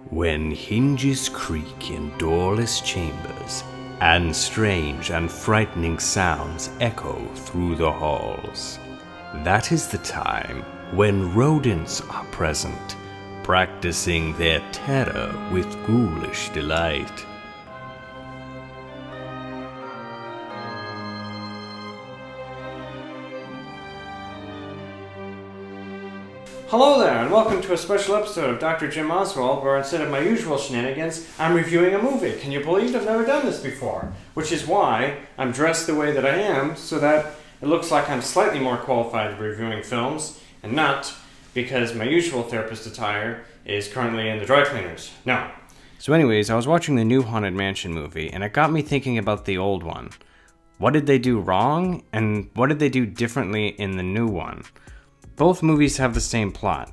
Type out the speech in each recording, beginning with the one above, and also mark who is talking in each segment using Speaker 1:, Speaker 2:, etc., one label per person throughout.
Speaker 1: When hinges creak in doorless chambers, and strange and frightening sounds echo through the halls, that is the time when rodents are present, practicing their terror with ghoulish delight.
Speaker 2: Hello there, and welcome to a special episode of Dr. Jim Oswald, where instead of my usual shenanigans, I'm reviewing a movie. Can you believe I've never done this before? Which is why I'm dressed the way that I am, so that it looks like I'm slightly more qualified to be reviewing films, and not because my usual therapist attire is currently in the dry cleaners. No. So anyways, I was watching the new Haunted Mansion movie, and it got me thinking about the old one. What did they do wrong, and what did they do differently in the new one? Both movies have the same plot.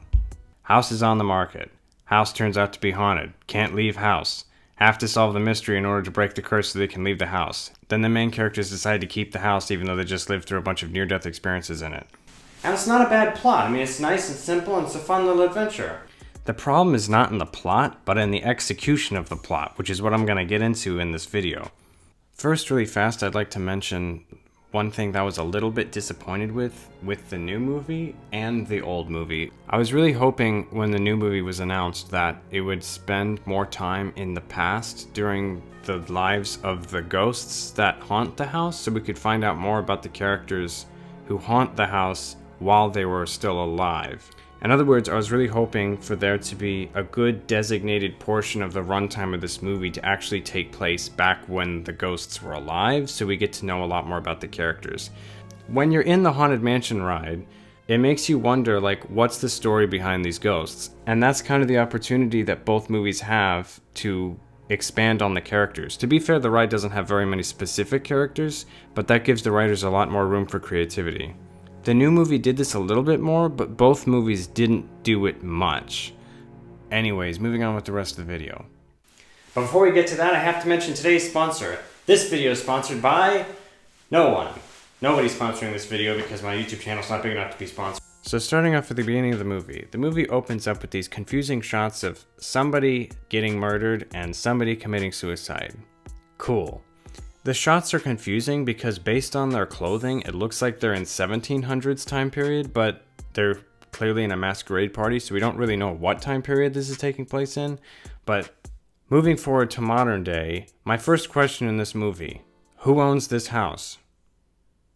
Speaker 2: House is on the market. House turns out to be haunted. Can't leave house. Have to solve the mystery in order to break the curse so they can leave the house. Then the main characters decide to keep the house even though they just lived through a bunch of near-death experiences in it. And it's not a bad plot. I mean, it's nice and simple and it's a fun little adventure. The problem is not in the plot, but in the execution of the plot, which is what I'm going to get into in this video. First, really fast, I'd like to mention one thing that I was a little bit disappointed with the new movie and the old movie. I was really hoping when the new movie was announced that it would spend more time in the past during the lives of the ghosts that haunt the house, so we could find out more about the characters who haunt the house while they were still alive. In other words, I was really hoping for there to be a good designated portion of the runtime of this movie to actually take place back when the ghosts were alive, so we get to know a lot more about the characters. When you're in the Haunted Mansion ride, it makes you wonder, like, what's the story behind these ghosts? And that's kind of the opportunity that both movies have to expand on the characters. To be fair, the ride doesn't have very many specific characters, but that gives the writers a lot more room for creativity. The new movie did this a little bit more, but both movies didn't do it much. Anyways, moving on with the rest of the video. But before we get to that, I have to mention today's sponsor. This video is sponsored by no one. Nobody's sponsoring this video because my YouTube channel is not big enough to be sponsored. So starting off at the beginning of the movie opens up with these confusing shots of somebody getting murdered and somebody committing suicide. Cool. The shots are confusing because based on their clothing, it looks like they're in 1700s time period, but they're clearly in a masquerade party, so we don't really know what time period this is taking place in. But moving forward to modern day, my first question in this movie, who owns this house?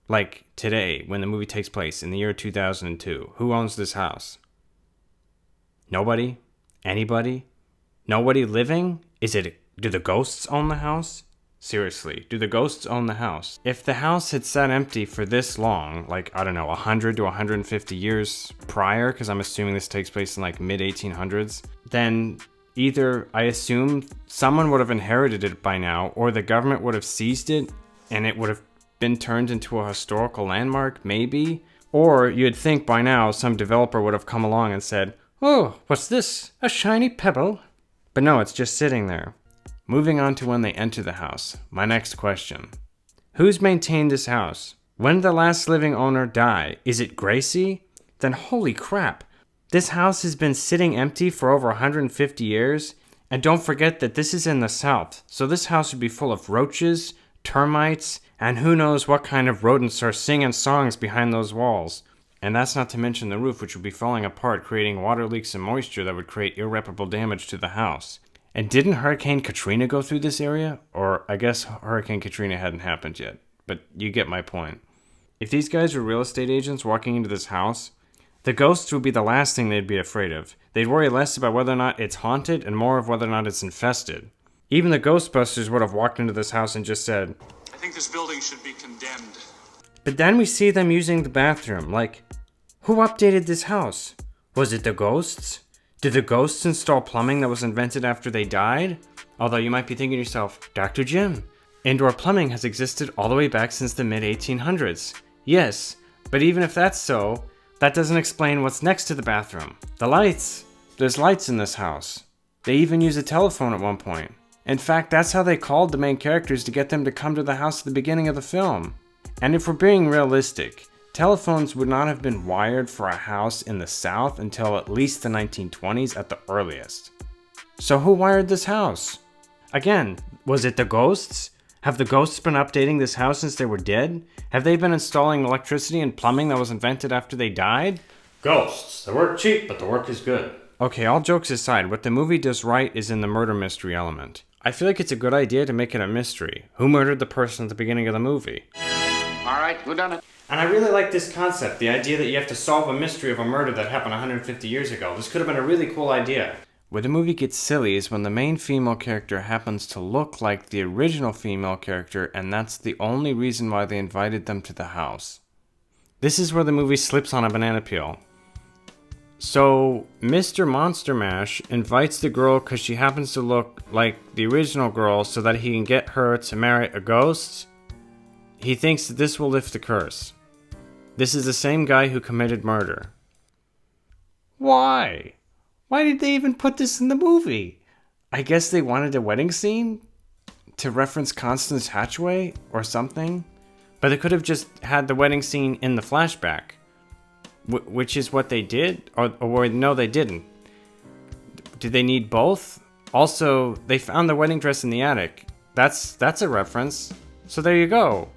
Speaker 2: Like today, when the movie takes place in the year 2002, who owns this house? Nobody? Anybody? Nobody living? Do the ghosts own the house? Seriously, do the ghosts own the house? If the house had sat empty for this long, like, I don't know, 100 to 150 years prior, because I'm assuming this takes place in like mid-1800s, then either, I assume, someone would have inherited it by now, or the government would have seized it, and it would have been turned into a historical landmark, maybe? Or you'd think by now some developer would have come along and said, "Oh, what's this? A shiny pebble?" But no, it's just sitting there. Moving on to when they enter the house, my next question. Who's maintained this house? When did the last living owner die? Is it Gracie? Then holy crap, this house has been sitting empty for over 150 years, and don't forget that this is in the South, so this house would be full of roaches, termites, and who knows what kind of rodents are singing songs behind those walls. And that's not to mention the roof, which would be falling apart, creating water leaks and moisture that would create irreparable damage to the house. And didn't Hurricane Katrina go through this area? Or I guess Hurricane Katrina hadn't happened yet, but you get my point. If these guys were real estate agents walking into this house, the ghosts would be the last thing they'd be afraid of. They'd worry less about whether or not it's haunted and more of whether or not it's infested. Even the Ghostbusters would have walked into this house and just said,
Speaker 3: "I think this building should be condemned."
Speaker 2: But then we see them using the bathroom, like, who updated this house? Was it the ghosts? Did the ghosts install plumbing that was invented after they died? Although you might be thinking to yourself, Dr. Jim, indoor plumbing has existed all the way back since the mid-1800s. Yes, but even if that's so, that doesn't explain what's next to the bathroom. The lights. There's lights in this house. They even use a telephone at one point. In fact, that's how they called the main characters to get them to come to the house at the beginning of the film. And if we're being realistic, telephones would not have been wired for a house in the South until at least the 1920s at the earliest. So who wired this house? Again, was it the ghosts? Have the ghosts been updating this house since they were dead? Have they been installing electricity and plumbing that was invented after they died? Ghosts. They work cheap, but the work is good. Okay, all jokes aside, what the movie does right is in the murder mystery element. I feel like it's a good idea to make it a mystery. Who murdered the person at the beginning of the movie?
Speaker 3: All right, who done it?
Speaker 2: And I really like this concept, the idea that you have to solve a mystery of a murder that happened 150 years ago. This could have been a really cool idea. Where the movie gets silly is when the main female character happens to look like the original female character, and that's the only reason why they invited them to the house. This is where the movie slips on a banana peel. So, Mr. Monster Mash invites the girl because she happens to look like the original girl so that he can get her to marry a ghost. He thinks that this will lift the curse. This is the same guy who committed murder. Why? Why did they even put this in the movie? I guess they wanted a wedding scene? To reference Constance Hatchaway or something? But they could have just had the wedding scene in the flashback. Which is what they did? Or no, they didn't. Did they need both? Also, they found the wedding dress in the attic. That's a reference. So there you go.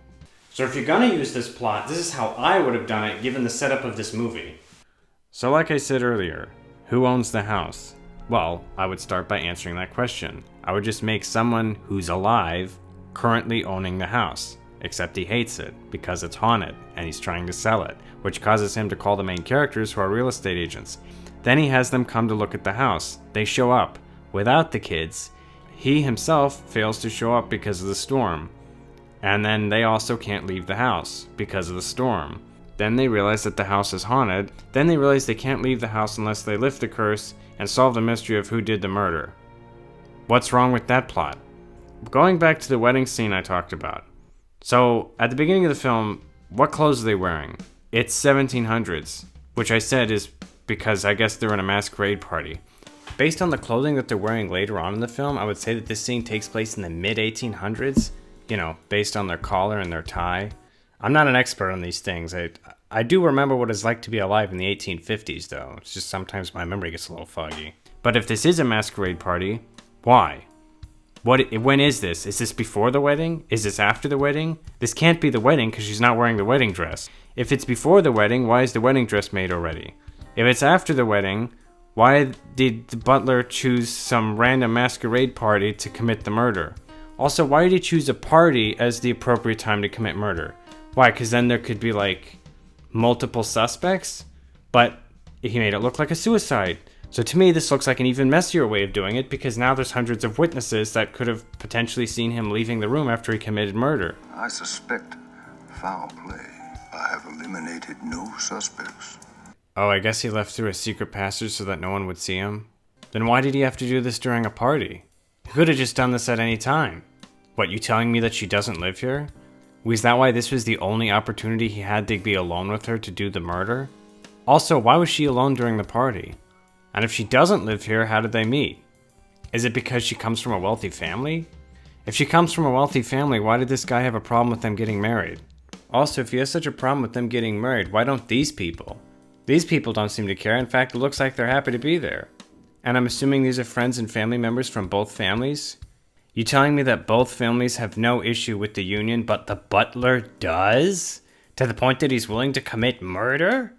Speaker 2: So if you're gonna use this plot, this is how I would have done it given the setup of this movie. So like I said earlier, who owns the house? Well, I would start by answering that question. I would just make someone who's alive currently owning the house. Except he hates it because it's haunted and he's trying to sell it, which causes him to call the main characters who are real estate agents. Then he has them come to look at the house. They show up. Without the kids, he himself fails to show up because of the storm. And then they also can't leave the house because of the storm. Then they realize that the house is haunted. Then they realize they can't leave the house unless they lift the curse and solve the mystery of who did the murder. What's wrong with that plot? Going back to the wedding scene I talked about. So, at the beginning of the film, what clothes are they wearing? It's 1700s, which I said is because I guess they're in a masquerade party. Based on the clothing that they're wearing later on in the film, I would say that this scene takes place in the mid-1800s, you know, based on their collar and their tie. I'm not an expert on these things. I do remember what it's like to be alive in the 1850s, though. It's just sometimes my memory gets a little foggy. But if this is a masquerade party, why? When is this? Is this before the wedding? Is this after the wedding? This can't be the wedding because she's not wearing the wedding dress. If it's before the wedding, why is the wedding dress made already? If it's after the wedding, why did the butler choose some random masquerade party to commit the murder? Also, why did he choose a party as the appropriate time to commit murder? Why? Because then there could be, like, multiple suspects? But he made it look like a suicide. So to me, this looks like an even messier way of doing it, because now there's hundreds of witnesses that could have potentially seen him leaving the room after he committed murder.
Speaker 4: I suspect foul play. I have eliminated no suspects.
Speaker 2: Oh, I guess he left through a secret passage so that no one would see him? Then why did he have to do this during a party? He could have just done this at any time. What, you telling me that she doesn't live here? Was that why this was the only opportunity he had to be alone with her to do the murder? Also, why was she alone during the party? And if she doesn't live here, how did they meet? Is it because she comes from a wealthy family? If she comes from a wealthy family, why did this guy have a problem with them getting married? Also, if he has such a problem with them getting married, why don't these people? These people don't seem to care. In fact, it looks like they're happy to be there. And I'm assuming these are friends and family members from both families? You telling me that both families have no issue with the union, but the butler does? To the point that he's willing to commit murder?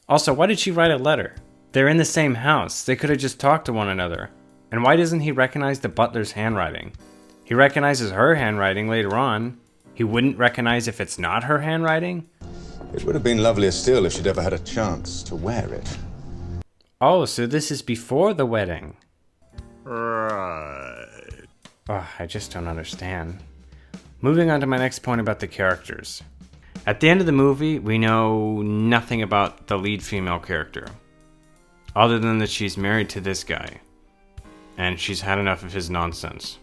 Speaker 2: Also, why did she write a letter? They're in the same house. They could have just talked to one another. And why doesn't he recognize the butler's handwriting? He recognizes her handwriting later on. He wouldn't recognize if it's not her handwriting?
Speaker 5: It would have been lovelier still if she'd ever had a chance to wear it.
Speaker 2: Oh, so this is before the wedding.
Speaker 5: Right.
Speaker 2: Oh, I just don't understand. Moving on to my next point about the characters. At the end of the movie, we know nothing about the lead female character. Other than that she's married to this guy. And she's had enough of his nonsense.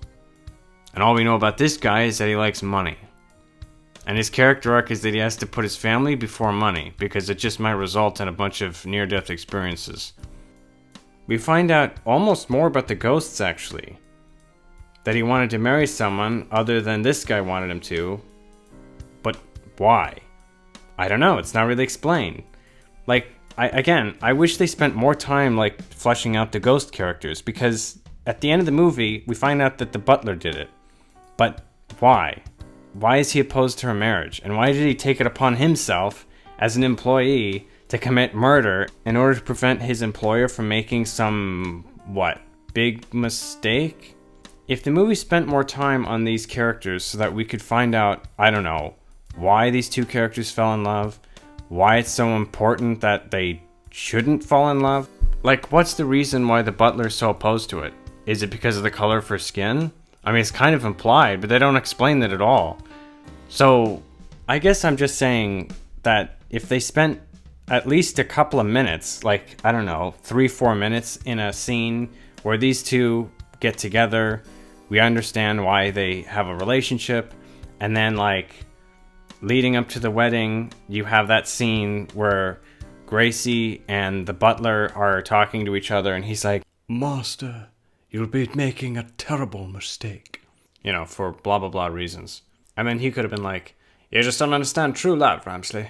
Speaker 2: And all we know about this guy is that he likes money. And his character arc is that he has to put his family before money, because it just might result in a bunch of near-death experiences. We find out almost more about the ghosts, actually. That he wanted to marry someone other than this guy wanted him to. But why? I don't know, it's not really explained. Like, I wish they spent more time, like, fleshing out the ghost characters, because At the end of the movie, we find out that the butler did it. But why? Why is he opposed to her marriage? And why did he take it upon himself as an employee to commit murder in order to prevent his employer from making some, big mistake? If the movie spent more time on these characters so that we could find out, why these two characters fell in love, why it's so important that they shouldn't fall in love. What's the reason why the butler is so opposed to it? Is it because of the color of her skin? I mean, it's kind of implied, but they don't explain that at all. So, I guess I'm just saying that if they spent at least a couple of minutes, 3-4 minutes in a scene where these two get together, we understand why they have a relationship, and then, leading up to the wedding, you have that scene where Gracie and the butler are talking to each other, and he's like, "Master, you'll be making a terrible mistake." For blah blah blah reasons. And then he could have been like, "You just don't understand true love, Ramsley."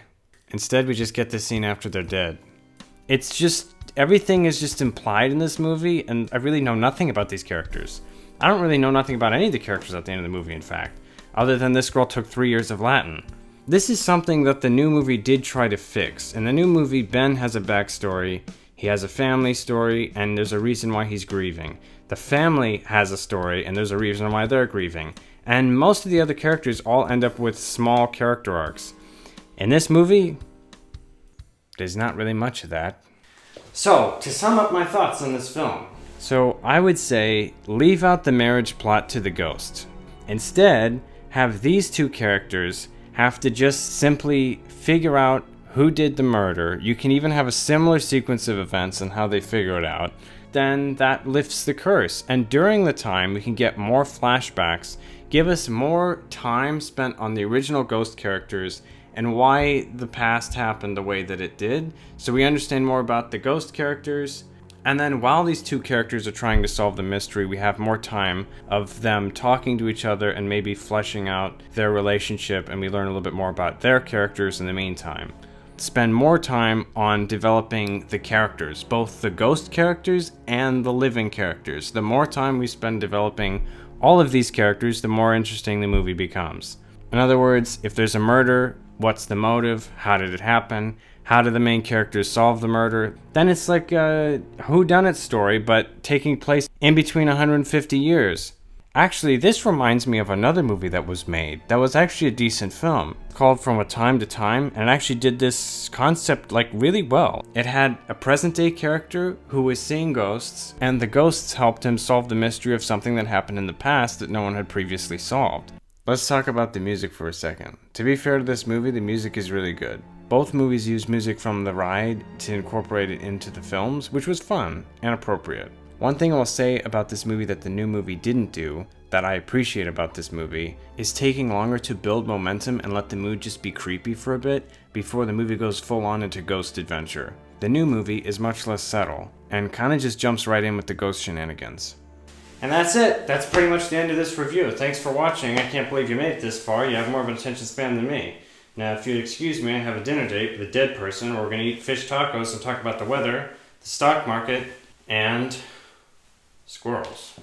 Speaker 2: Instead, we just get this scene after they're dead. It's just, everything is just implied in this movie, and I really know nothing about these characters. I don't really know nothing about any of the characters at the end of the movie, in fact, other than this girl took 3 years of Latin. This is something that the new movie did try to fix. In the new movie, Ben has a backstory, he has a family story, and there's a reason why he's grieving. The family has a story, and there's a reason why they're grieving. And most of the other characters all end up with small character arcs. In this movie, there's not really much of that. So, to sum up my thoughts on this film. So, I would say, leave out the marriage plot to the ghost. Instead, have these two characters have to just simply figure out who did the murder. You can even have a similar sequence of events and how they figure it out. Then that lifts the curse. And during the time, we can get more flashbacks, give us more time spent on the original ghost characters and why the past happened the way that it did, so we understand more about the ghost characters. And then while these two characters are trying to solve the mystery, we have more time of them talking to each other and maybe fleshing out their relationship, and we learn a little bit more about their characters in the meantime. Spend more time on developing the characters, both the ghost characters and the living characters. The more time we spend developing all of these characters, the more interesting the movie becomes. In other words, if there's a murder, what's the motive? How did it happen? How do the main characters solve the murder? Then it's like a whodunit story, but taking place in between 150 years. Actually, this reminds me of another movie that was made that was actually a decent film called From a Time to Time, and it actually did this concept really well. It had a present day character who was seeing ghosts, and the ghosts helped him solve the mystery of something that happened in the past that no one had previously solved. Let's talk about the music for a second. To be fair to this movie, the music is really good. Both movies used music from the ride to incorporate it into the films, which was fun and appropriate. One thing I will say about this movie that the new movie didn't do, that I appreciate about this movie, is taking longer to build momentum and let the mood just be creepy for a bit before the movie goes full on into ghost adventure. The new movie is much less subtle, and kinda just jumps right in with the ghost shenanigans. And that's it. That's pretty much the end of this review. Thanks for watching. I can't believe you made it this far. You have more of an attention span than me. Now, if you'd excuse me, I have a dinner date with a dead person where we're going to eat fish tacos and talk about the weather, the stock market, and squirrels.